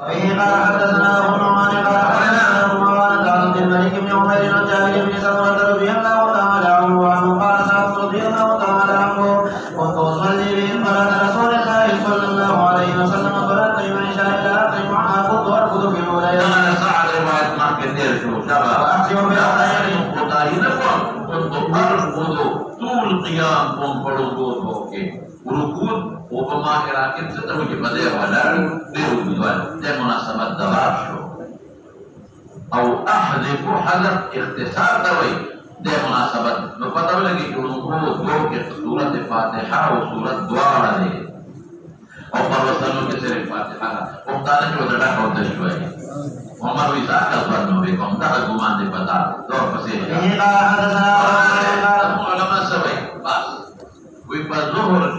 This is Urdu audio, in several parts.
وبه قال حدثنا ابو النعمان قال حدثنا ابو مروان عن عبد الملك بن عمير عن جابر بن سمرة رضي الله تعالى عنه قال سعد رضي الله تعالى عنه كنت اصلي بهم صلاة رسول الله صلى الله عليه وسلم صلاة العشاء الى اخر معها كنت اركض في الاوليين. أنا سعد رواية ما كثير شو شباب. واحسن بالاخرين. كنت أركض طول قيام قوم بركود اوكي. ركود وبما إراكين ستوجي بدأ ولا بركود ده مناسبة دوار شو. أو أحذف حذف اختصار دوي ده مناسبة. نقطة لقي ركود دوك سورة فاتحة وسورة دعاء ده. أو فرسانو كسر فاتحة. وقتنا جو ده حوض شوية. عمر ويساق الظن بكم ده الجمان ده بتا دور بسيط. علماء سبعي بس. وبالظهر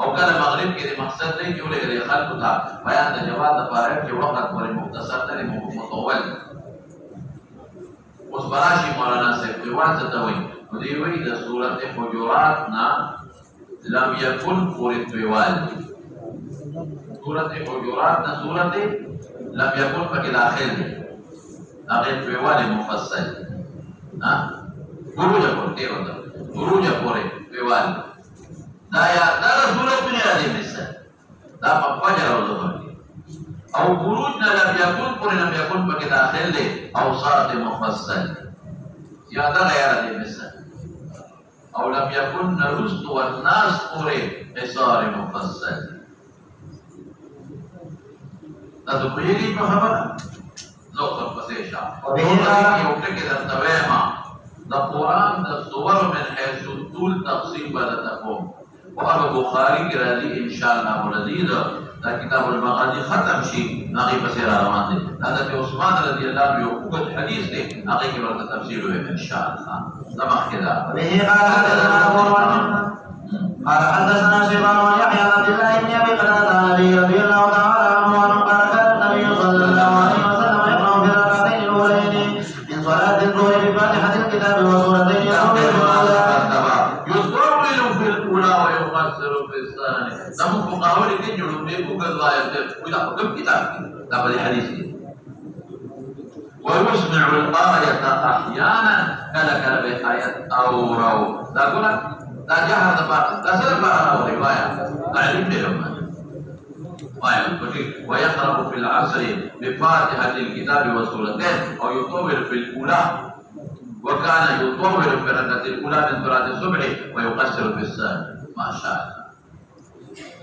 او کله مغرب کې د مقصد دی چې ولې د خلکو ته بیان د جواب لپاره چې وخت ورې مختصر دی مطول اوس براشي مولانا صاحب په واسطه ته وایي نو دی وایي د سورۃ حجرات نه لم یکن پورې طوال سورۃ حجرات نه سورۃ لم یکن پکې داخل دی هغه طوال مفصل ها ګروجه پورې وته ګروجه پورې طوال دایا دا صورت میں راضی مثال دا فجر او ظهر او خروج نہ لم يكن پر لم يكن پکې داخل دي اوصاف مفصل یا دا غیر راضی مثال او لم يكن نرست والناس پر حصار مفصل دا تو کوئی په خبره نو څه پسې شا او دا یو ټکی درته ما دا قران د صور من حيث طول تقسیم بدتكم وأبو بخاري كرادي إن شاء الله ولذيذ دا كتاب المغازي ختم شيء ناقي بسير روان دي هذا في عثمان رضي الله عنه يوقف حديث دي ناقي كبرت تفسيره إن شاء الله نمخ كده به قال حدثنا أبو مروان قال حدثنا شيبان ويحيى عن عبد الله بن أبي قتادة عن أبي رضي الله تعالى عنه قال كان النبي صلى الله عليه وسلم يقرأ في الركعتين الأوليين من صلاة الظهر بفاتحة الكتاب وسورتين namun pengawal ini judul dia bukan ayat dia tidak hukum kita dapat hadis ini. Wa yusmi'ul ayata ahyanan kala ayat awraw. Daguna tajah tempat dasar para riwayat. Alim dia mana? Ayat seperti wa yaqra'u fil 'asri bi fatihatil kitab wa suratain atau yutawwil fil ula wa kana yutawwil fi rak'atil ula min salatil subh wa yuqassiru fis thani. Masyaallah.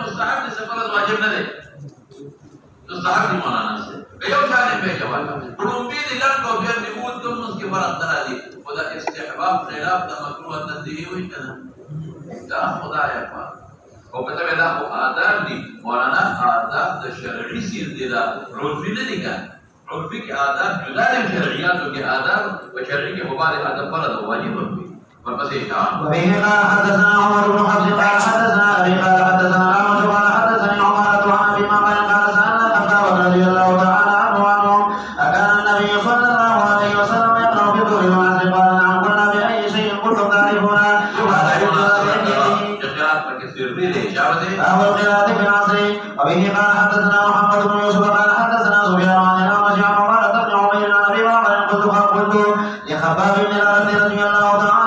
مستحب څخه فرض واجب نه دی مستحب دی مولانا سے یو ځانې به جواب پرومبي دي لږ کو بیا دی وو ته موږ کې فرق درالي او دا استحباب خلاف د مکروه تنزیه وي کنه دا خدای په او کته دا خو آداب دي مولانا آداب د شرعي سیر دي دا عرفي نه دي کنه عرفي کې آداب جدا دي شرعياتو کې آداب او شرعي کې مبالغه آداب فرض واجب وي وبه قال حدثنا عمر بن حفص قال حدثنا ابي قال حدثنا عمر قال حدثني عمارة عن ابي معمر قال سالنا الخطاب رضي الله تعالى عنه اكان النبي صلى الله عليه وسلم يقرا في الظهر والعصر قال نعم قلنا باي شيء قلتم تعرفون اول قراءة في العصر وبه قال حدثنا محمد بن يوسف قال حدثنا سفيان عن الاعمش عن عمارة بن عمير عن ابي معمر قلت لخباب بن الارض رضي الله تعالى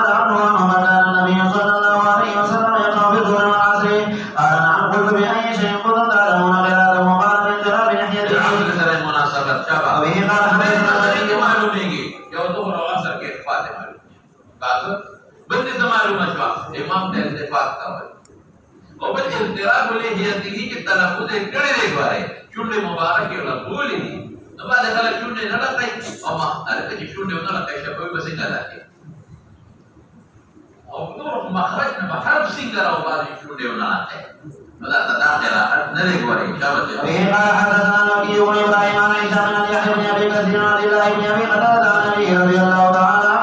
امام ته اتفاق کاوه او په اضطراب له هيته کې تلفظ کړي دی غواړي چونډه مبارک یو لګولې دي نو باندې خلک چونډه نه لګای او ما هرته چې چونډه نه لګای شپه به څنګه راځي او نور مخرج نه بحر څنګه راو باندې چونډه نه راځي ماذا تداخل نري غواړي شابه قال حدثنا نبي ابراهيم عن عيسى بن يحيى بن ابي كثير عن الله بن ابي قتادة عن ابي رضي الله تعالى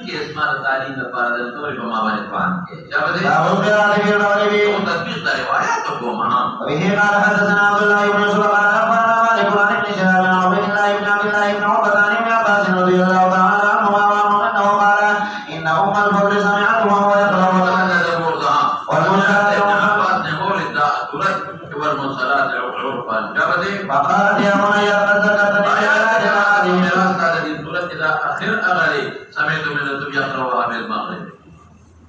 کې اسماء تعلیم لپاره د تورې په مابه پان کې باب القراءة في المغرب. تطبيق روايات وقومها. وبه قال حدثنا عبد الله بن يوسف قال اخبرنا مالك عن ابن شهاب عن عبيد الله بن عبد الله بن عقبة عن ابن عباس رضي الله تعالى عنهما انه قال ان ام الفضل سمعته وهو يقرا والمنشرات والمنصرات عرفا فقالت يا بني قد ذكرتني بآيات هذه إذا آخر أغلي سمعت من الذي يقرأها بالمغرب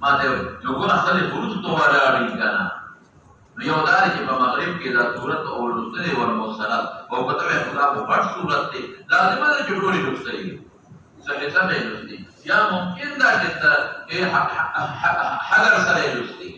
ما تقول يقول أخلي فروس طوال ريكانا يوداري في المغرب كذا سورة أول نصري والمرسلات وقتل خلاف فرد سورة لازم هذا جبرولي نصري سمع نصري يا ممكن ده كده حجر سري نصري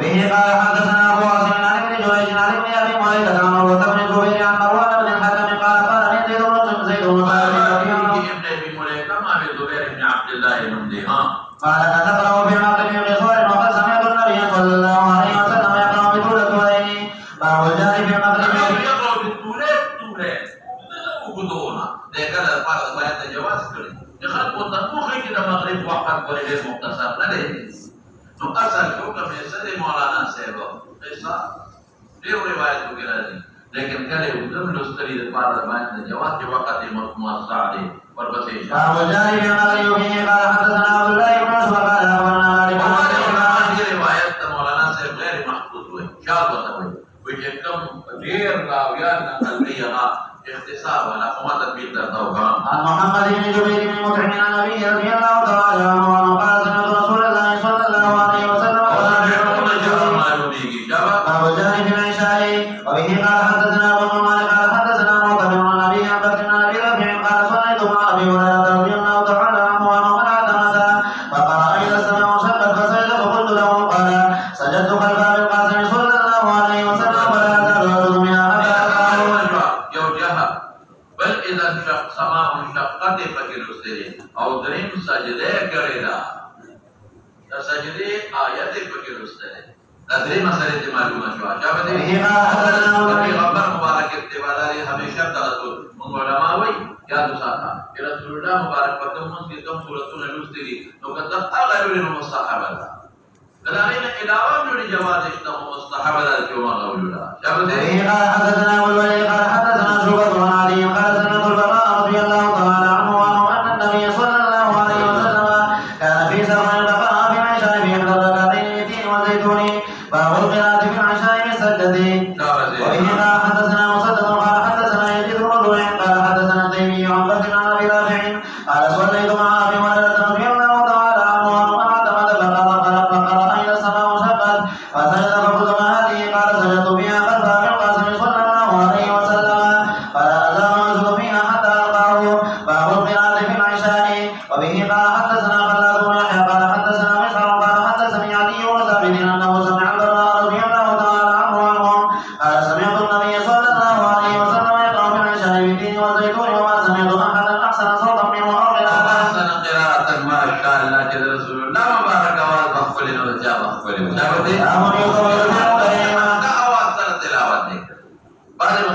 به قال حدثنا ابو عاصم عن ابن جريج عن ابن ابي معيط عن عروة بن الزبير عن مروان بن الحكم قال قال لي زيد بن ثابت ابن ابي مليكه ما بن الزبير بن عبد الله بن ديها قال تقرأ في المغرب بصور وقد سمعت النبي صلى الله عليه وسلم يقرأ بطول الطولين باب الجهل في المغرب المغرب وقت ولله مختصر لديه نقصر حكم يسد مولانا سيبو قصة ديو رواية وكذا لكن كان يقدم لستري بعض ما الجواز وقت موسع عليه والبسيط باب الجهل في المغرب به قال حدثنا عبد الله بن يوسف قال اخبرنا مالك هذه رواية مولانا سيب غير محفوظ هو شاذة هو وجدكم غير راويات قلبيها اختصار ولا فما تطبيق التوبة عن محمد بن جبير بن مطعم عن ابي رضي الله تعالى عنه قال سمعت رسول الله صلى الله عليه وسلم باب الجهل في العشاء وبه قال حدثنا ابو نعمان قال حدثنا معتمر عن ابي عن بكر عن ابي رافع قال صليت مع ابي هريره رضي الله تعالى عنه وانه من اعتمد فقرا اذا السماء انشقت فسجد فقلت له قال سجدت خلف ابي القاسم صلى الله عليه وسلم فلا ازال ارد منها بل اذا السماء انشقت فكر استري او درين سجده کړه دا سجده آیت فکر استري درې مسلې ته معلومه شو چې په پیغمبر مبارک اتباعي همیشه تاسو موږ علماء وایي یاد وساته چې رسول الله مبارک په کوم کې کوم سورته لوستي نو کله هغه لري مستحبه ده دلالين علاوه جوړي جواز اشته مستحبه ده چې ما غوړه شابه قال حدثنا والولي قال حدثنا شعبة عن علي قال سمعت البراء رضي الله تعالى عنه ان النبي صلى الله عليه وسلم كان في سفر فقرأ في العشاء بإحدى الركعتين بالتين والزيتون باب القراءة في العشاء بالسجدة وبه قال حدثنا مسدد قال حدثنا يزيد بن ربيع قال حدثنا التيمي عن بكر عن ابي رافع قال صليت مع ابي هريرة رضي الله تعالى عنه وانه اعتمد فقرأ إذا السماء انشقت فسجد فقلت ما هذه قال سجدت بها خلف ابي القاسم صلى الله عليه وسلم فلا ازال انزل فيها حتى القاه باب القراءة في العشاء وبه قال حدثنا خلاد بن يحيى قال حدثنا مسعر قال حدثني علي بن ثابت انه سمع البراء رضي الله تعالى عنه قال سمعت النبي صلى الله عليه وسلم يقرأ في العشاء بالتين والزيتون وما سمعت احدا احسن صوتا منه او قراءة احسن قراءة ما شاء الله جل رسول الله مبارك اواز مخبل وجاب مخبل بعد ما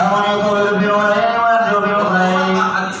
امن يقول بالوالدين ويرجو بالأخرين حديث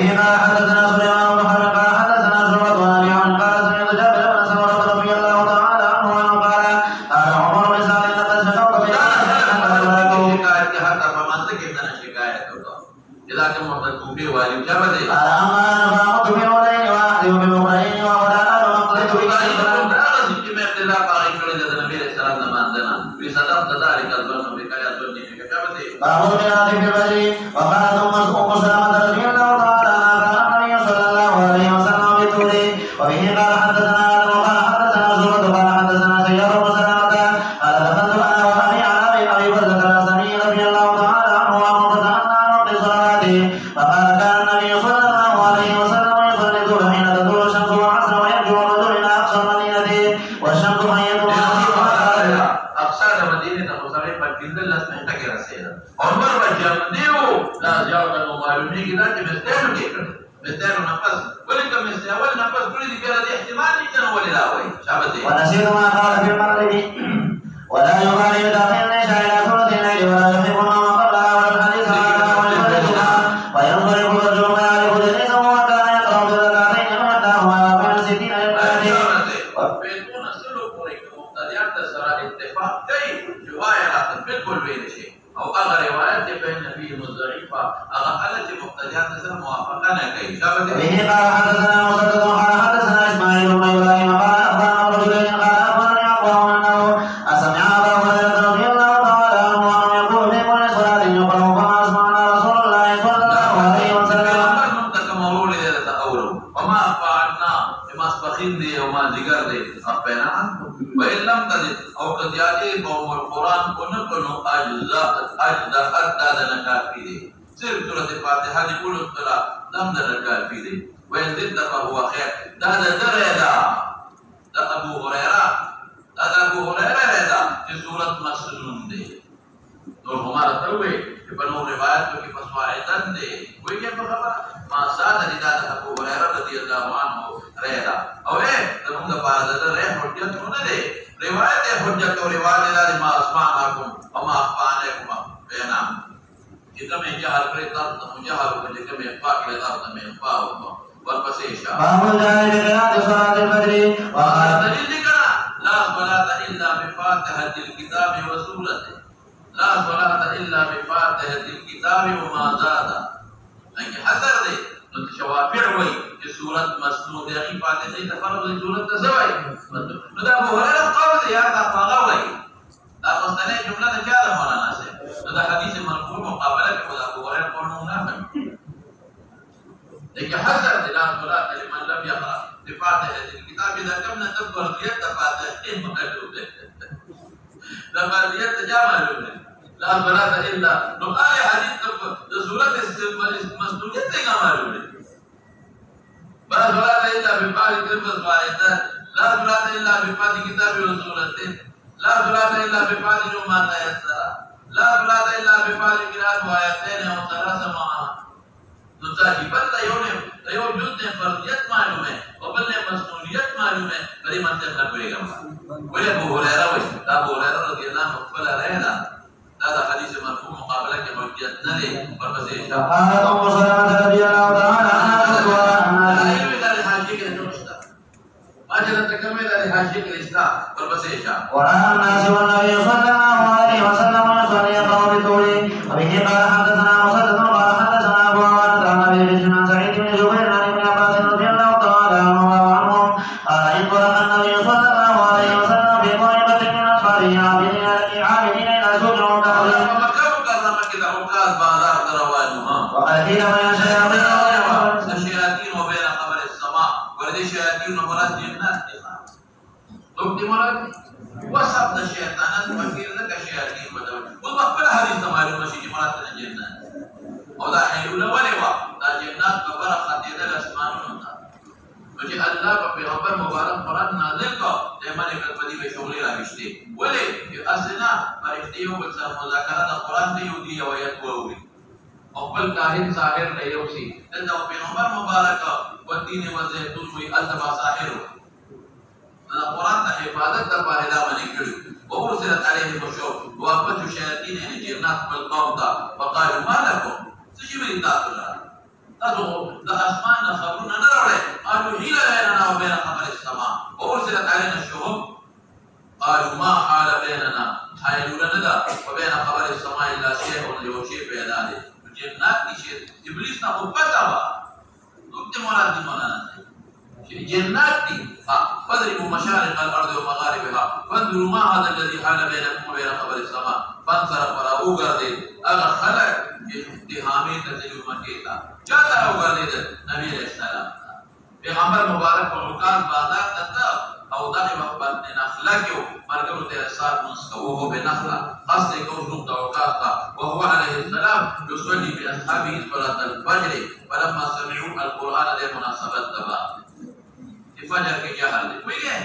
به قال حدثنا سليمان بن حرب قال حدثنا شعبة عن ابي عن قال سمعت جابر بن سمرة رضي الله تعالى عنه انه قال قال عمر بن سعد لقد شكوت في شکایت کے حق پر منطق اتنا شکایت ہوتا اذا كان مرتكب والي جبل قال اما انا فامت بالولين واحذر بالاخرين ولا انا مقلت بالكلام میں اختلاف آگے چھوڑے جیسے نبی علیہ السلام نے مان دینا بھی صدق ذلك الظن بکایا ظن کی جبل باب القراءة في الرجل وقال ثم ام سلمة رضي الله تعالى عنها قال النبي صلى الله عليه وسلم بطوله وبه قال حدثنا ادم قال حدثنا شعبة قال حدثنا سيار بن سلمة قال دخلت انا وابي على ابي بكر الاسلمي رضي الله تعالى عنه وامرنا ان نعطي صلاته فقال كان النبي صلى الله عليه وسلم يصلي الظهر حين تطلع الشمس والعصر ويرجع الرجل الى اقصى المدينة والشمس حية اقصى المدينة مصرف پکیندل لاس نه ټکي رسېده او نور به جمدیو لا زیاده نو معلومیږي دا چې مستانو کې کړ مستانو نفس ولې کوم مستاول نفس کړی دی بیا د احتمال نشته نو ولې لا وایي شابه ونسيت ما قال في المغرب ولا يبالي بداخل النساء الى ثلث الليل ولا يحب ما قبلها ولا الحديث عنها ويخرجها وينصرف الرجل ما يعرف جليسه وكان يقرا بركعتين ومتاهما بين 60 فيكون سلوك مقتديات سرا اتفاق كي روايه بالكل بين شيء او اغا روايات بين النبي مضعيفه اغا قالت مقتديات سرا موافقه كي شابه به قال حدثنا مسدد قال حدثنا اسماعيل بن ابراهيم قال اخبرنا رجلين قال اخبرني اقوام انه اسمع ابا هريره رضي الله تعالى عنه انه يقول في كل صلاه يقرا كما اسمعنا رسول الله صلى الله عليه وسلم وما فعلنا بما سبخين دي وما ذكر دي أبنا وإن لم تجد أو قد يأتي قوم القرآن ونقل أجزاء حتى دنكار في دي سير سورة الفاتحة دي كل الصلاة لم دنكار في دي وإن زدت فهو خير ده أبو هريرة رضا في سورة مسجون دي نور ہمارا تروے کہ بنو روایت کی فسوائدن دے کوئی کیا خبر ما ساد رضا ابو هريره رضی اللہ عنہ رہا او اے تم کا بارد رہ حجت ہونے دے روایت حجت اور روایت دے ما اسمعکم وما اخفانکم بینا جتنا میں جہر کرتا مجہر کو جتنا میں پاک لیتا میں پاو والبسیشا باب جاء بقراءة صلاة الفجر وقال دلیل کرا لا صلاة الا بفاتحة الكتاب وسورته لا صلاة إلا بفاتحة الكتاب وما زاد لكن حذر دي شوافع وي في سورة مسنود يا أخي فاتحة تفرض سورة تسوي ندا أبو هريرة قول يا أخي وي لا مستنى جملة كذا مولانا سي ندا حديث مرفوع مقابلة كذا أبو هريرة قول منافق لكن حذر دي لا صلاة لمن لم يقرأ بفاتحة الكتاب إذا كنا تذكر قيادة فاتحة معلومة لما قيادة جامعة لا صلاة إلا نو آية حديث سورة المسنونية تيغا معلومة لا صلاة إلا بفاتحة الكتاب لا صلاة إلا بفاتحة كتاب وسورته لا صلاة إلا بفاتحة ما تيسر لا صلاة إلا بفاتحة قراءة وآيتين أو ثلاث معها نصاحي بل تيو جزء فرضيات معلومة وبل مسنونيات معلومة بری منطق نہ کوئی گا ولی ابو هريره رضی اللہ عنہ قال رہنا هذا حديث مرفوع مقابله كحجت نلي والبسيط قال ام سلمة رضي الله تعالى عنها لا يريد لحاجيك النشطة ما جرت تكمل لحاجيك الإسلام والبسيط ورأى الناس والنبي صلى الله عليه وسلم يصلي يقرأ بالطول وبه قال حدثنا مسدد قال حدثنا ابو عوانة عن ابي بن عن سعيد بن جبير عن ابن عباس رضي الله تعالى عنهم قال انطلق النبي صلى الله عليه وسلم في طائفة من اصحابه عابدين الى سوق النخل وقال حين بين الشياطين وبين خبر السماء ولدي شياطين ومراد جنات تبدي مراد وصف الشيطانات فكير لك شياطين بدل وقبل حديث معلومه شيء مراد الجنات وذا حيل ولوا ذا جنات ببر خديد الاسمان ہوتا مجھے اللہ کا پیغمبر مبارک قرآن نازل کو دیمانے کا بدی میں شغلی راگشتے ولے اسنا فرشتیوں کو سر مذاکرات قرآن دے یودی ویت ووری اقبل کاہن ساحر لے یوسی لذا پیغمبر مبارک والدین والزیتون وی التبا ساحر القرآن تا حفاظت تا پاہدہ بنے کڑی وارسلت علیہم الشوق وابت شیاطین جنات بالقوم تا فقالوا ما لكم سجبری تاتو اللہ ذا أسمان خبرنا نرى قالوا حيل بيننا وبين خبر السماء وأرسلت علينا الشهب قالوا ما حال بيننا حيل لنا وبين خبر السماء إلا شيء ولو شيء في ذلك الجنات شيء إبليس نخبتها نبت مراد مولانا جنات فاضربوا مشارق الأرض ومغاربها فانظروا ما هذا الذي حال بينكم وبين خبر السماء فانصرف فراؤوا قردين أغا خلق اتهامي تزيل مكيتا جاتا هو قردين نبي علیہ السلام پیغمبر مبارک و حکام بازار تتا او داخل مخبرت نخلقه مرگم تیر سال منسكوه بنخلة قصد يكون نقطة وقاطة وهو عليه السلام يصلي بأصحابه صلاة الفجر فلما سمعوا القرآن لمناسبة تبا الفجر کے جہر دے کوئی ہے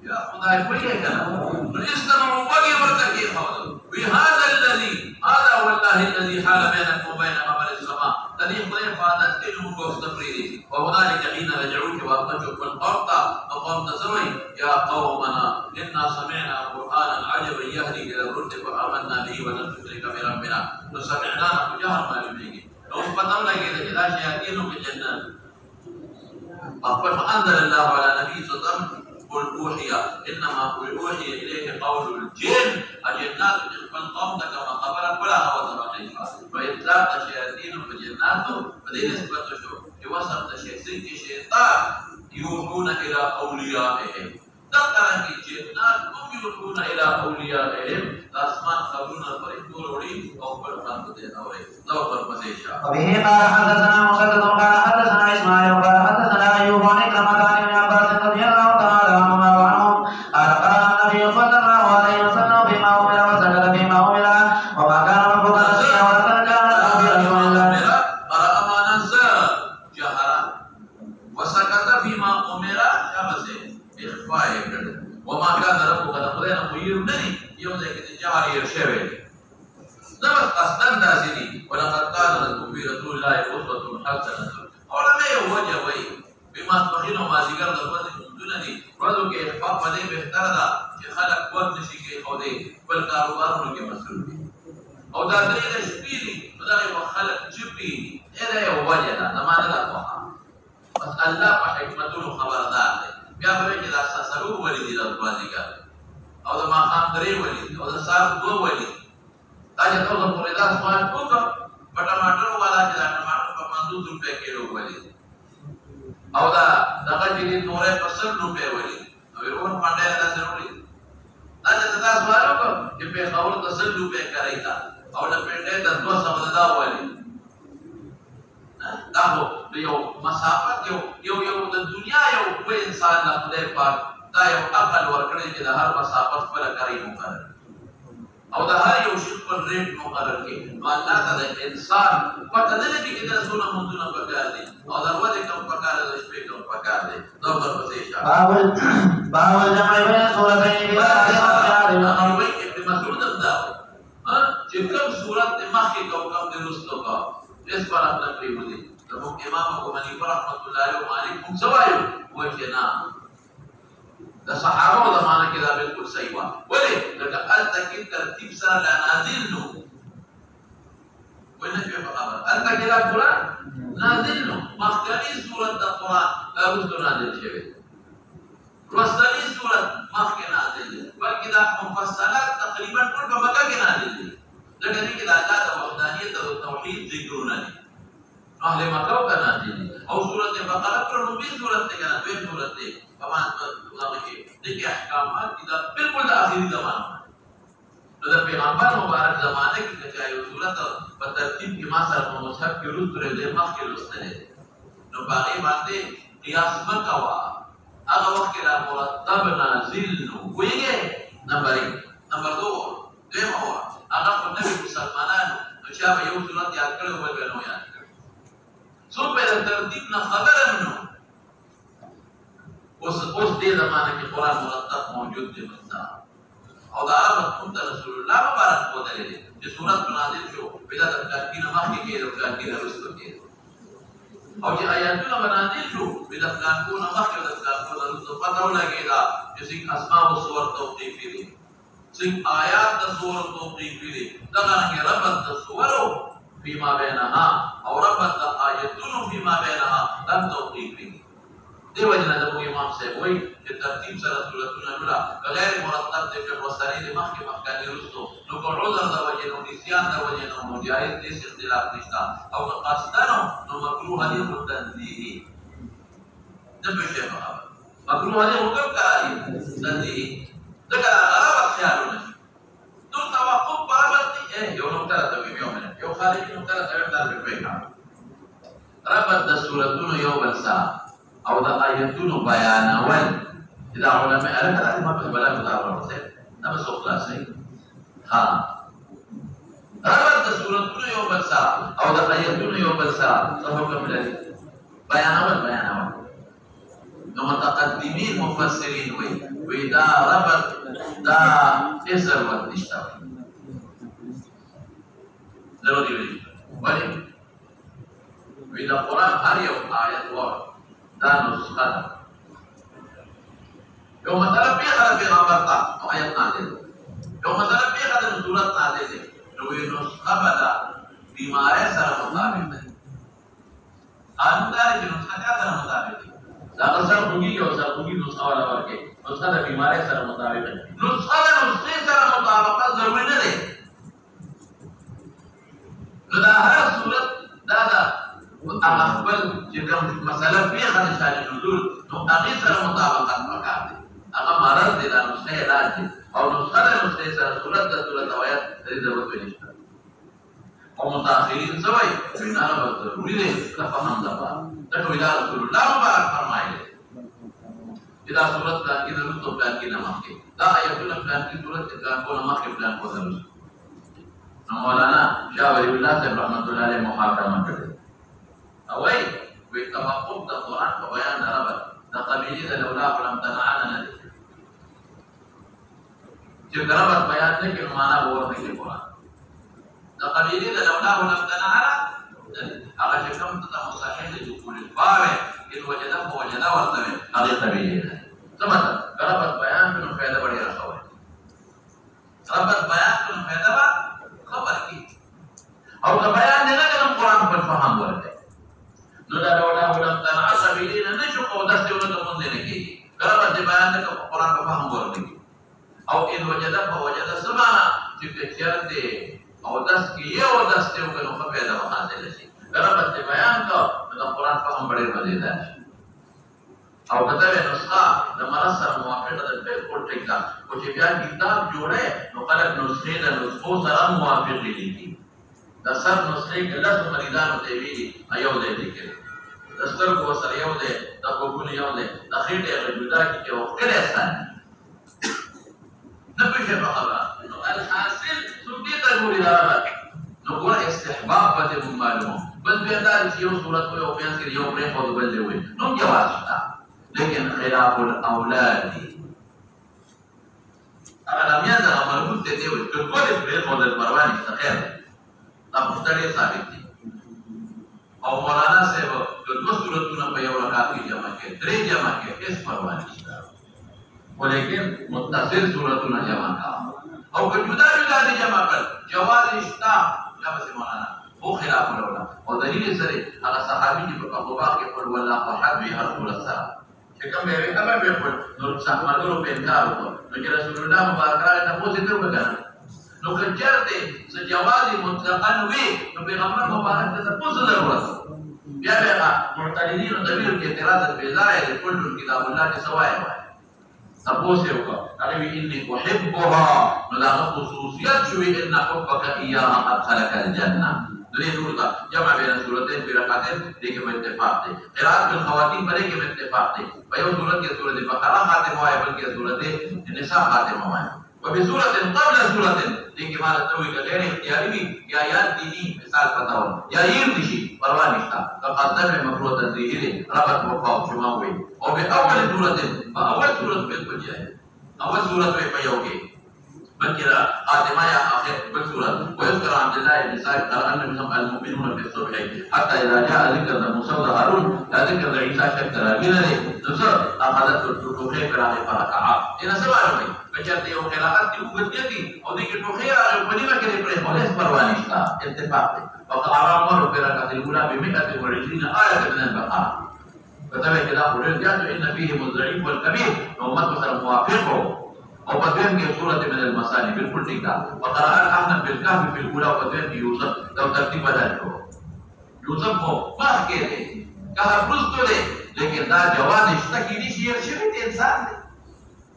یا خدا ہے کوئی ہے کنا استمعوا وقی مرتکی خوضا هذا والله الذي حال بينكم وبين قمر السماء الذي خلق فادتكم وستفريدي وهنالك حين رجعوك وأخرجوك القوم فقوم تسوي يا قومنا إنا سمعنا قرآنا عجبا يهدي إلى الرشد فآمنا به ولن نشرك بربنا فسمعناه جهر ما يبلغ لو فتمنا إذا شياطين في الجنة فأنزل الله على نبي صلى الله عليه وسلم قل أوحي إنما أوحي إليه قول الجن الجنات فالقوم كما خبرت ولا هوى ذبحها فإطلاق الشياطين فالجنات فدي نسبة شو يوصف الشيطان يوحون إلى أوليائهم ذكر الجنات هم يوحون إلى أوليائهم تاسمان خبرون الفريق دوري أو فرقان تدوري لو فرمسيشا وبه قال حدثنا مسدد قال حدثنا إسماعيل قال حدثنا أيوب عن كما كان ابن عباس رضي الله تعالى عنهما وعنهم قال النبي صلى الله عليه وسلم بما أمر وسكت بما أمر وما كان ربك نسيا ولقد جاء برسول الله قرأ ما نزل جهرا وسكت فيما أمر شبسه إخفاء وما كان ربك نقلنا خير مني يوم ذلك الجهر يرشوه نبت قصدا نازلي ولقد كان لكم في رسول الله أسوة حسنة ولم يوجه وي بما تبخينه ما ذكر ذلك دونني رضو کے اخفاق بدے بہتر دا کہ خلق ود نشی کے خودے بل کاروباروں کے مسئول بھی او دا دریل شپیلی بدائی و خلق چپی ایرے وجہ دا نمان دا توحا بس اللہ پا حکمتون خبردار دے بیا بوے کہ دا سسرو ولی دی دا دوازی کر او دا ماقام درے ولی او دا سار دو ولی تاجہ تو دا پوریدہ سوال کوکا بٹماٹر والا کہ دا ٹماٹر پا 500 روپے کلو ولی او دا دغه دې نورې فصل نو په ویلي او ورون باندې دا ضروري دا چې تاسو وایو چې په خبر تصل نو په کوي تا او دا پنده د 200 دا وایي دا هو یو مسافت یو د دنیا یو په انسان د خدای پاک دا یو عقل ورکړي چې د هر مسافت پر کوي مقرر او د هر یو شی پر ریټ مقرر کړي نو الله تعالی انسان پته نه لګي چې دا څونه مونږ نه پکار دي او دروازه کم پکار دي شپې کم پکار دي دا ورپسې باب الجمع بين سورتين بلا او وایي چې مسعود دا چې کوم صورت مخکې کوم د رسول کا اس پر خپل کړی ودی نو امام ابو حنیفه رحمۃ اللہ علیہ مالک هم سوایو وایي چې نه دا صحابه د معنا کې دا بالکل صحیح و ولې لکه التکی ترتیب سره لا نازل نو ولې په خبره التکی دا قرآن نازل نو مخکنی سورۃ د قرآن دا رسول نازل شوی رسلی سورۃ مخکې نازل دي بلکې دا مفصلات تقریبا ټول په مکه کې نازل دي لکه دې کې د الله د وحدانیت او توحید ذکرونه دي اهل مکه او نازل دي او سورۃ بقره پر نو به سورۃ ته کنه به سورۃ ته په دغه احکامات دا بالکل د اخیری زمانه نو د پیغمبر مبارک زمانه کې چې یو صورت په ترتیب کې ما سره مصحف کې روز درې د مخ کې لوستل نو باغې باندې قیاس مکوا هغه وخت کې را مرتب نازل نو ویږي نمبر 2 دیمه هو هغه په نبی مسلمانانو نو چې یو صورت یاد کړو بل نو یاد کړو څو په ترتیب نه خبره نو اوس دې زمانه کې قرآن مرتب موجود دی مثلا او دا رحمت رسول الله مبارک کو دلې چې سورۃ نازل شو بلا د کافی نه مخکې کې د کافی نه رسول کې او چې آیاتونه نازل شو بلا د کافی نه مخکې د کافی نه رسول پته ولګیدا چې څنګه اسماء او سور توقیف دي څنګه آیات د سور توقیف دي دا نه ربط د سورو فيما بينها او ربط د آیاتونو فيما بينها دا توقیف دي دی وجنه د امام صاحب وای چې ترتیب سره سورتونه نولا غیر مرتب دي په وساري د مخکې مخکې رسو نو کو عذر د وجه نو نسيان د وجه نو مجاهد دې اختلاف نشتا او قصدنو نو مکروه دي متنزيه د په شی مکروه دي حکم کوي تنزيه دغه غلط خیالونه نو توقف برابر دي یو نقطه ته یو خارجي نقطه ته د پیغام ربط د سورتونو یو بل سره او دا آیتونو بیانول دا علماء الکه ما په بلا مدارو سره دا به څو خلاصي ها ربط د سورتونو یو بل سره او دا آیتونو یو بل سره څه حکم لري بیانول نو متقدمین مفسرین وی دا ربط دا اثر ورنشتا ضروري وي ولي وإذا القرآن هر يوم آية دا نسخة يوم مثلا في غمبر تا آيات نازل يوم مثلا في سورة نازل نوې نسخه بدا بیماری سره مطابق ده اندر چې نسخه سره مطابق ده دا سره کوي او سره کوي نسخه ولا ورکه نسخه د بیماری سره مطابق ده نسخه د نسخه سره مطابقت ضروري نه ده نو دا هر صورت دا هغه خپل چې کوم مسله په خاطر شان نزول نو هغه سره مطابقت وکړي هغه مرض دي دا نسخه علاج او نسخه د نسخه سره صورت د صورت روایت د ضرورت نشته او متأخرین سوای بنا ضروری دي فهم دبا تکو الى رسول الله مبارک فرمایله اذا صورت کا کی ضرورت تو بیان کی نماز کی دا ایتونه بیان کی صورت کا کو نماز کے بیان کو ضرورت مولانا شاہ ولی اللہ سے رحمت اللہ علیہ محاکمہ کرے اوئی وی توقف دا قرآن کو بیان رب دا قبیلی دا لولا فلم تنعنا ندی جو رب بیان نے کہ معنی بور نہیں قرآن دا قبیلی دا لولا فلم تنعنا اگر شکم تا مستحیل جو کل الفاوے ان وجدہ وجدہ ورطوے اگر قبیلی دا سمتا رب بیان کنو فیدہ بڑی رسوے رب بیان کنو فیدہ خبر کی او دا بیان دینا کنم قرآن پر فهم ورده نو دا لولا ولم تنع سبیلین نشو او دستی ولد منده نکی گربت دی بیان دینا قرآن پر فهم ورده او ان وجده فوجده سمانا چکے چرد دی او دست کی یہ او دستی وکنو خفیده وحاصل شی گربت دی بیان کا دا قرآن فهم بڑی مزیدہ شی او کتاب نسخه د مرسر موافقه د بالکل ټیک ده او چې بیا کتاب جوړه نو خلک نسخه د نسخو سره موافق لیکي د سر نسخه کې لږ مریدانو ته ویلي ایو دې لیکل د سترګو سره you the the کوګونو you the د خېټې جدا کی او کله ستان نه پېښه په خبره نو الحاصل څوک ته ګوري دا نو ګور استحباب پته معلومه بل بیا دا چې یو صورت یو بیان کې یو پرې خو بل دی وي نو جواز شته لیکن خلاف الاولاد اگر امیا دا مربوط ته دی وي کله په خو د پروانه خیر دا مستری ثابت دي او مولانا صاحب د دوه صورتونو په یو رکعت کې جمع کې درې جمع کې هیڅ پروا نشته ولیکن متصل صورتونه جمع کا او که جدا جدا دي جمع کړ جواز نشته یا بس مولانا او خلاف الاولاد او دلیل سره هغه صحابي چې په ابوبکر کې قل والله احد به رسول الله کوم به کله به خپل نور صحابانو په انکار وکړ نو چې رسول الله مبارک راځي تاسو ته وکړه نو که چرته چې جواز مطلقاً وي نو پیغمبر مبارک ته تاسو ضرورت بیا بیا معتدلین او دلیل کې اعتراض به ځای له کل کتاب الله کې سوای تاسو یو کا هغه اني احبها نو دا خصوصیت شوی ان حبك اياها ادخلك الجنه دلیل ورته جمع بین صورتین په رکعتین دې کې اتفاق دی قرات بالخواتیم پرې کې اتفاق دی په یو صورت کې سورۃ بقره خاتمه وایي بلکې سورۃ النساء خاتمه وایي او په سورۃ قبل سورۃ دې کې مال توي کې غیر اختیاري وي یا یاد دي مثال پتاو یا ير دي شي پروا نشته تقدم مفروض تنزیهی ربط مقام شما وي او په اول سورۃ بالکل جائے اول سورۃ په یو کې بكرة خاتمة يا آخر بالسورة ويذكر عبد الله بن سعد قال أن منهم المؤمنون في الصبح حتى إذا جاء ذكر موسى وهارون لا ذكر عيسى شكر من نصر أخذته التوخي في راحة فركعة إن سبحانه بشرط يوم خلاقات تقول جدي أو ذكر التوخي على القديمة كده بريح وليس بروانيشتا اتفاق وقال عمر في ركعة الأولى ب120 آية من البقرة فتبع كده قرر جاءت إن فيهم الضعيف والكبير وأمة مثلا موافقه او بدویم کې صورت من المثاني بالکل ٹھیک ہے وقرأ احمد بالكهف في الاولى وبدویم کې یوسف لو ترتیب بدل کړو یوسف کو مخ کې دی کهف رستو دی لیکن دا جواز نشته کې دي شعر شوی دی انسان دی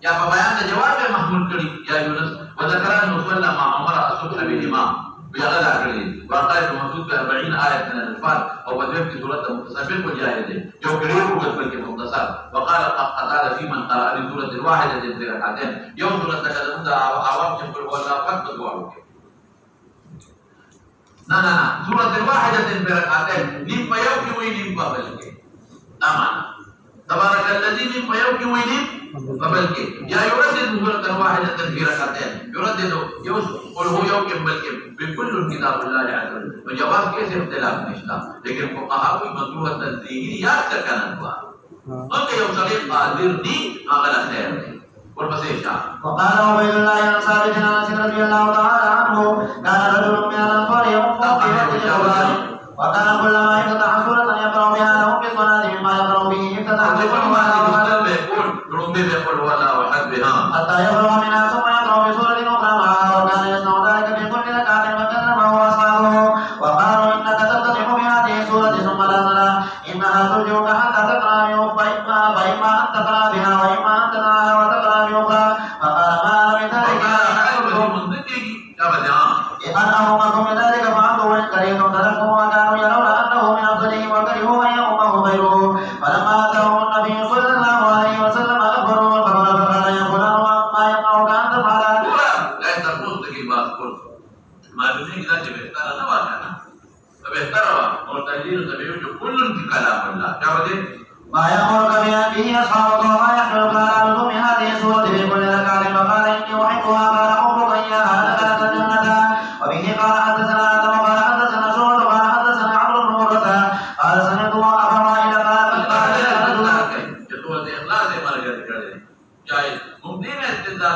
یا په بیان د جواب محمول کړي یا یونس وذكر ان صلى مع عمر الصبح بالامام بيغدا کړي واقعه موجود په 40 آیت من الفات او بدویم کې صورت متصل کو جائز دی جو غیر کو بلکې مختصر وقال قتاده في من قرأ لسورة الواحدة في ركعتين يوم سورة تقدم دا عوام جمهور والله فقط دعاء نا سورة الواحدة في ركعتين نیم په یو کې وی نیم په بل کې دا معنا تبارك الذي نیم په یو کې وی نیم فبلكي يا يردد سورة واحدة في ركعتين يردد قل هو يوم بلكي بكل كتاب الله عز وجل وجواز كيس اختلاف نشتا لكن فقهاء مكروه التنزيه ياتك كان الدعاء انت يوم صليت قادرني اغلى خير وقال عبيد الله بن ثابت عن انس رضي الله تعالى عنه كان رجل من الانصار يقوم في مسجد الجبال وكان كلما افتتح سورة يقرأ بها لهم في صلاته ما يقرأ به افتتح حتى يفرغ منها ثم يقرأ بسورة أخرى معها وكان يصنع ذلك في كل ركعة وكلمه أصحابه وقالوا إنك تفتتح بهذه السورة ثم لا صلاة إنها ترجعك حتى تقرأ فإما أن تقرأ بها وإما أن تدعها وتقرأ بأخرى فقال ما من ذلك أنهم بذلك فعلوا وإن كرهتم تركتم وكانوا يرون أنه من أفضلهم وكرهوا أن يؤمه غيره فلما أتاهم النبي صلى الله عليه وسلم أخبروه الخبر فقال يا فلان ما يمنعك أن تفعل لا تقول لك ما تدري إذا بهتر نوانا بهتر والتجديد تبين كل كلام الله ما يأمرك به أصحابك وما يحملك على لزوم هذه السورة في كل ركعة فقال إني أحبها قال حبك إياها دخلت الجنة وبه قال حدثنا آدم قال حدثنا شعبة قال حدثنا عمرو بن مرة قال سمعت أبا وائل قال ممكن استدلال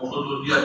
خصوصيات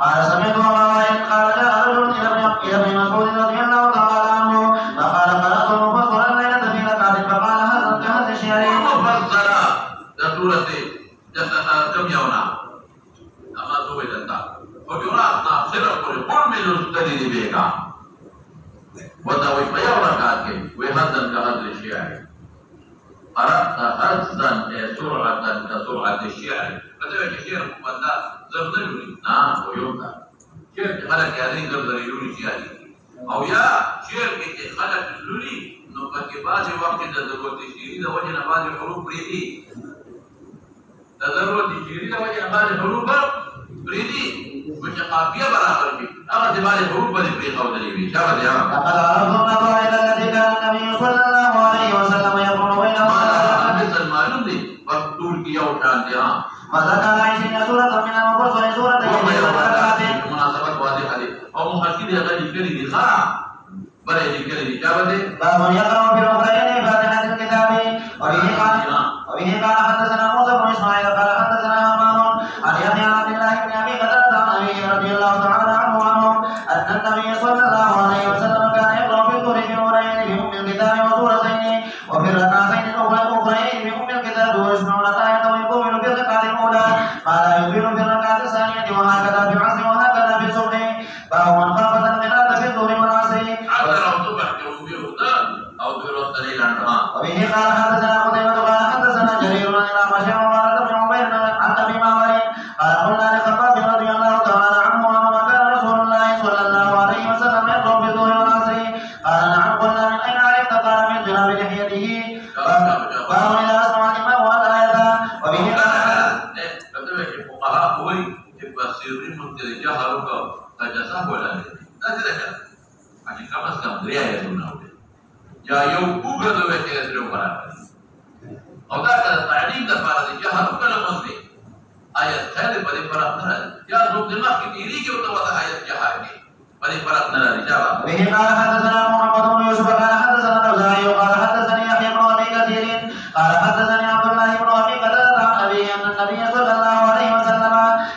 قال سمعت أبا وائل قال جاء رجل إلى ابن مسعود رضي الله تعالى عنه فقال قرأت المفصل الليلة في ركعة فقال هذا كهذا الشعر المفصل سورة كم يونا أما سوى جنتا حجرات ناصرة كل من الستدين بيكا وتوي بيا ركعة وهذا كهذا الشعر قرأت هزا سرعة كسرعة الشعر فتوى الشعر مبدا زرزروني نعم ويومها شعر خلق هذه زرزروني شعري او يا شعر خلق اللولي نقطة بعض وقت تذرت الشعري لوجه بعض الحروف بريدي تذرت الشعري لوجه بعض الحروف بريدي وشقافية برابر في أما تبالي الحروف بريدي قول لي شابت يا لقد عرفتم القواعد التي كان النبي صلى الله عليه وسلم يقول بينهما وذكر 20 سورة من المفصل سورة مناسبة واضحة أو محاكي غير كلمة خرع بل كلمة جابته باب يقرأ في الأخرين فاتحة الكتاب وبه قال حدثنا موسى بن إسماعيل قال حدثنا همام عن يحيى عن عبد الله بن أبي قتادة عن أبيه رضي الله تعالى عنه أن النبي صلى الله عليه وسلم كان يقرأ في الظهر في الأولين بأم الكتاب وسورتين وفي الركعتين الأخرين بأم الكتاب ويسمع الآية ويطول في الركعة الأولى ما لا يطيل في الركعة الثانية وهكذا في العصر وهكذا في الصبح باب من خاف الانقلاب في الظهر والعصر وبه قال حدثنا قتيبة قال حدثنا جرير عن الأعمش عن عمارة بن عمير عن أبي معمر قال قلنا لخباب رضي الله تعالى عنه وما كان رسول الله صلى الله عليه وسلم يقرأ في الظهر والعصر قال نعم قلنا من أين عرفت قال من جناب لحيته قالوا إذا أسمع الإمام والآية وبه قال فقهاء هو تفسير مترجع هلوكا تجسا ولا نزلك عشان كما سكمريا يا سنة يا يوم بوجد وكذا تلو برا أو ذاك التعليم ده فرض جهل ولا مصدي آية خير بدي فرق نرى يا رب دماغ كتيري كي وتوضع آية جهل كي بدي فرق نرى رجالا به قال حدثنا محمد بن يوسف قال حدثنا الأوزاعي قال حدثني يحيى بن أبي كثير قال حدثني عبد الله بن أبي قتادة عن أبيه أن النبي صلى الله عليه وسلم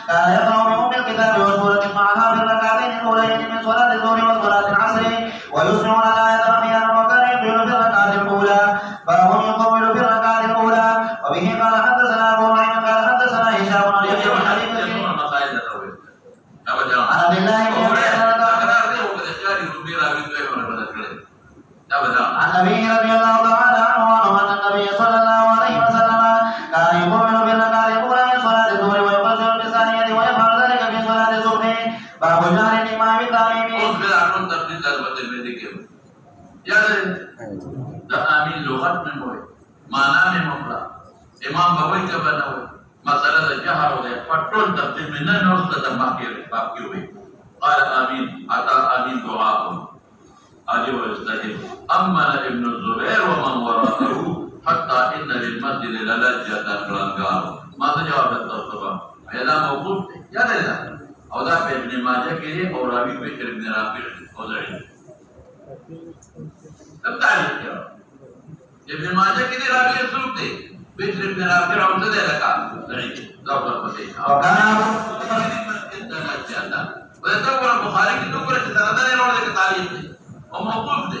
كان يقرأ بأم الكتاب وسورة معها في الركعتين الأولين من صلاة الظهر وصلاة العصر ويسمعون الآية أحيانا وكان يطيل في الركعة الأولى فهو يطول في الركعة الأولى وبه قال حدثنا أبو نعيم قال حدثنا هشام عن يحيى بن أبي كثير عن عبد الله بن عن النبي رضي الله تعالى عنه أن النبي صلى الله عليه وسلم كان يؤمن بالركعة الأولى من صلاة الظهر ويقصر بالثانية ويفعل ذلك في صلاة الصبح باب جهل الإمام بالتعليم. تأمين لغت من موي معنى من مفرد إمام بوي كبنوي مسألة الجهر وده فتون تبديل من النص تدمع باقي قال آمين أتى آمين دعاء عجب ويستحيل. أمن ابن الزبير ومن وراءه حتى إن للمسجد للجة رنقار. ماذا جواب التصفى؟ هذا موقوف يا دليل أو ذا ابن ماجه كذي أو رابي بشر ابن رافع أو زعيم. تب تعرف كيا ابن ماجه كذي رابي يسوق ده بشر ابن رافع أو زعيم زعيم ذا بسيط. ويتوقع البخاري كده كده تتردد يروح لك تعليق وموقوف ده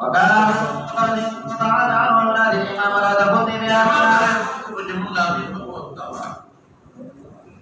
وكان تعالى عنه الذي امر تكون بها وجمع امين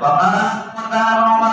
وقال عمر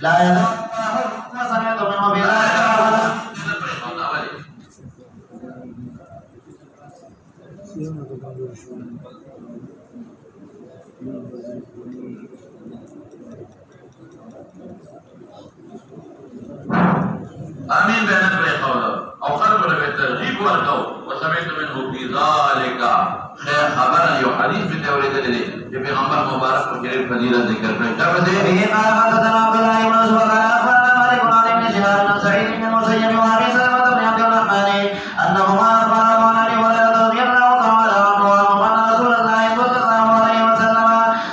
لا يزال ما سمعت منه بذلك آمين بأن قوله أو قلب بالترغيب والقول وسمعت منه في ذلك خير خبرا يحديث بتوريد الذي في غمر مبارك وكريم فضيلة ذكر به قال حدثنا عبد الله بن مسعود قال أخبرنا مالك عن ابن شهاب عن سعيد بن المسيب وأبي سلمة بن عبد الرحمن أنهما أخبراه عن أبي هريرة رضي الله تعالى عنه أن رسول الله صلى الله عليه وسلم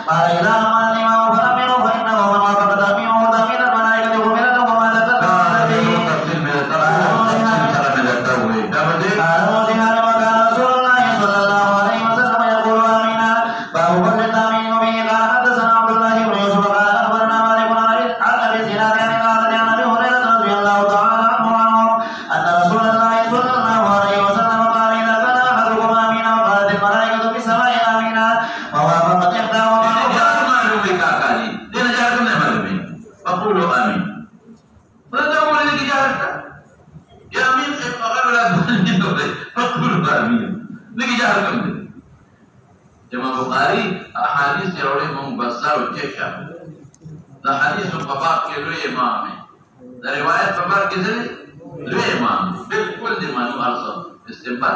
قال إذا أمن الإمام فأمنوا فإنه من وافق تأمينه تأمين الملائكة غفر له وما تقدم به قال موسى وكان رسول الله صلى الله عليه وسلم يقول آمين باب كل التأمين به قال حدثنا عبد الله بن يوسف قال أخبرنا مالك عن أبي زناد عن أبي هريرة رضي الله تعالى عنه أن رسول الله صلى الله عليه وسلم قال إذا كان أحدكم آمين وقالت الملائكة في السماء آمين ووافقت إحداهما فقولوا آمين ولا تقول لك جاهلت يا أمين فقال لا فقولوا آمين لك جاهلكم جمع بخاري أحاديث يروي مبصر وكيشا ده حديث القباء كله إمام ده رواية القباء كذا له إمام بالكل دي ما نقصد استنباط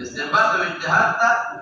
استنباط واجتهاد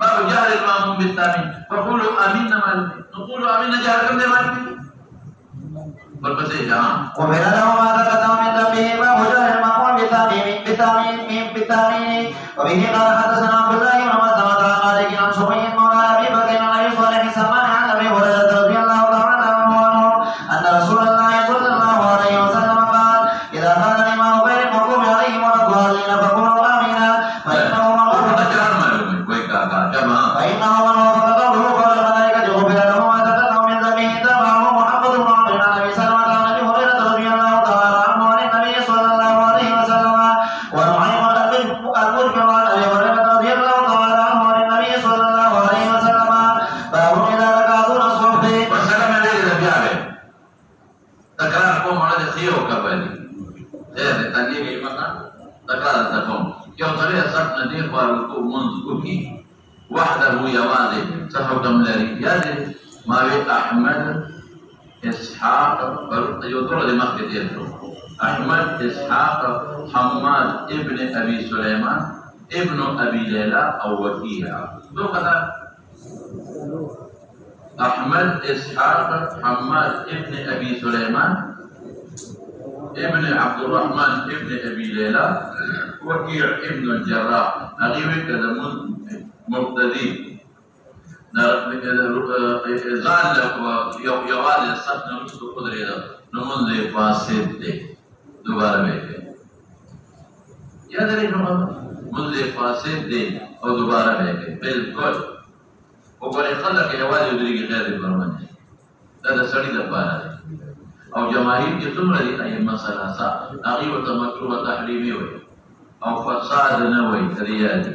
باب جهر الإمام بالتامين فقولوا آمين نمال نقولوا آمين جهر كم نمال والبسيط جهان ومن له ما تقدم من ذنبه باب جهر المأمون بالتامين وبه قال حدثنا عبد الله بن مسلمة عن مالك عن سمي مولى أبي بكر عن أبي صالح السمان عن أبي هريرة رضي الله تعالى عنه أن رسول الله صلى الله عليه وسلم قال إذا كان الإمام غير المغضوب عليهم ولا الضالين فقولوا آمين فإنه من وافق قوله قال الملائكة غفر له ما تقدم من ذنبه تابعه محمد بن عمرو عن أبي سلمة عن أبي هريرة رضي الله تعالى عنه عن النبي صلى الله عليه وسلم ونعيم المجمع عن أبي هريرة رضي الله تعالى عنه عن النبي صلى الله عليه وسلم باب إذا ركع دون الصبح وسلم عليه الأبيعة تكراركم على الخير وكبالي هذا تنين المكان تكرار التفهم يوم طريق صرف ندير والركوب منذ كوكي وحده يوازي سحو تملاري يادي ما بيت أحمد إسحاق يطول لمخي ديرتو أحمد إسحاق حماد ابن أبي سليمان ابن أبي ليلى أو وكيع دو قدر أحمد إسحاق حماد ابن أبي سليمان ابن عبد الرحمن ابن أبي ليلى وكيع ابن الجراح أغيب كذا مبتدئ زال يوالي السبت نمسك قدري ده نمنذ فاسد ده دوباره بيكي يا دري منذ فاسد ده او دوباره بيكي بالكل وقال خلق يوالي يدري غير البرماني هذا سړي د پاره او جماهیر کې څومره دي ائمه ثلاثه هغه ورته مکروه تحریمي وي او فساد نه وي ریاضي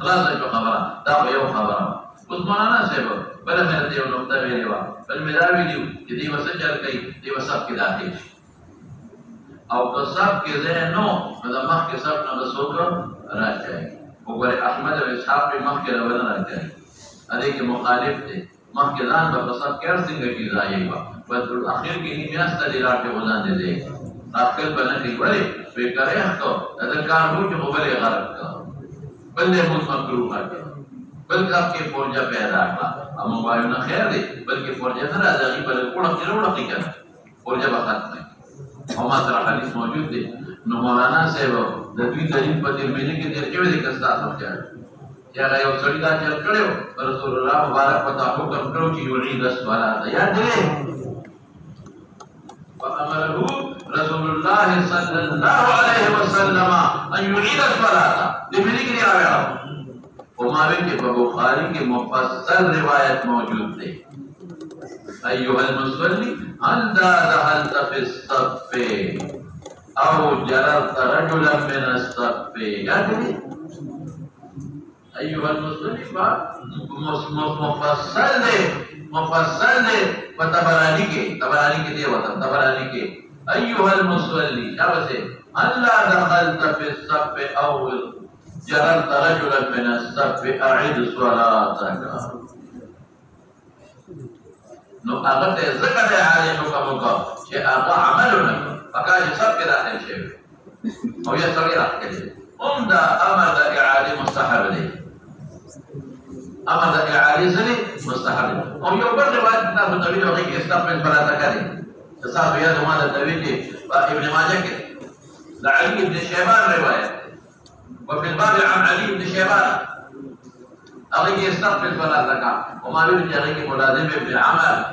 خلاص يا خبره دا یو خبره اوس مولانا صاحب بل مې دې یو نقطه ویلې و بل مې دا ویلو چې دې وسجل کوي دې وسب کې داخل او که سب کې ده نو دا مخ کې سب نه وسوک راځي وګوره احمد او اسحاق په مخ کې راول راځي ا دې کې مخالف دي مخ کې ځان په سب کې څنګه کې ځای و په اخر کې یې میاسته دې راټه وځان دي اخر بنه کې وله په کاري هڅه دا کار وو چې خبره غلط کړه بلکہ مکروہ ہے بلکہ آپ کے فورجہ پیدا کړه ام موبایل نه خیر دی بلکہ فورجہ نه راځي بلکہ کوړه کړه فورجہ وخت نه او ما سره حدیث موجود دی نو مولانا صاحب د دوی دلیل په دې مینه کې درکې دي کستا سمجھا چې هغه یو سړی دا چل کړو رسول الله مبارک پتا حکم کړو چې یعيد الصلاه یاد دی فامره رسول الله صلى الله عليه وسلم ان يعيد الصلاه لمن کے لیے آیا عمر کے بخاری کے مفصل روایت موجود ہے ایها المصلي انت دخلت في الصف او جررت رجلا من الصف يعني ایها المصلي مفصل وتبرانی کے لیے وطن تبرانی کے ایها المصلي کیا وجہ الا دخلت في الصف او جررت رجلا من الصف اعد صلاتك نو هغه ته ذکر دی علی حکم کو چې هغه عملونه فقال سب کې داخل شي او یا سړي راځي دا امر د اعاده مستحب دی امر د اعاده سره مستحب او یو بل روایت تاسو ته ویلو چې استقبال صلاه کوي تصاحب یا دما د تویل ابن ماجه کې علي بن شيبان روايه وفي الباب عن علي بن شيبان أغيك يستقبل فلا زكاة وما يريد أغيك ملازم ابن عمر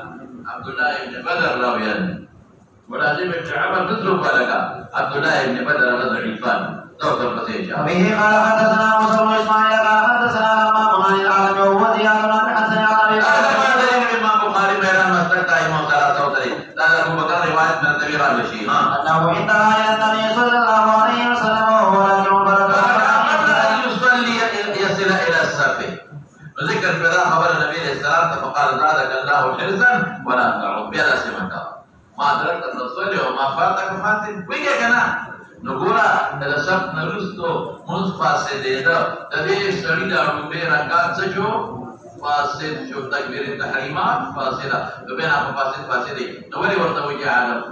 عبد الله بن بدر راويا ملازم ابن عمر مثل فلك عبد الله بن بدر ضعيفان توتر بسيجا به قال حدثنا موسى بن اسماعيل قال حدثنا امام بن العالم وهو زياد بن حسن على هذا ما دليل الإمام البخاري بيان مسلك إمام ثلاثة وثلاثين هذا أبو بكر رواية من النبي عليه الشيء انه انتهى الى النبي صلى الله عليه وسلم وهو راجع وذكر بذا خبر النبي عليه السلام فقال زادك الله حرصا ولا تعود بلا سمك ما أدركت الرسول وما فاتك فاتك ويجي كنا نقول إذا سب نرستو منذ فاسد ده تبي سريد أروبي ركعت سجو فاسد شو تكبير التحريمات فاسدة بين أبو فاسد نوري ورتوجه على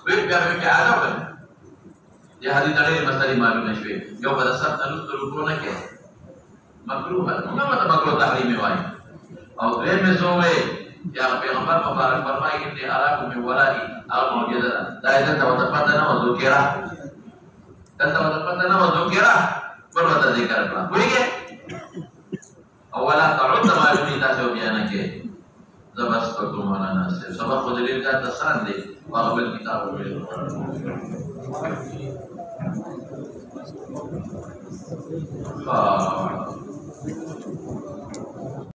ويجي على يا هذه ترى مسألة معلومة شوي يوم بدأ سب نرستو ركونا كه مکروه ہے نہ مطلب مکروه تحریم ہے اور غیر میں سوے یا پیغمبر مبارک فرمائے کہ اراکم من ورائی او موجودہ دایته توتپتنا وذکرہ توتپتنا وذکرہ پروا ذکر کړه ویګه اولا تعود معلومی تاسو بیان کې زبست کو مولانا سے سبق دلیل کا تسان دے واقبل کتاب ویلو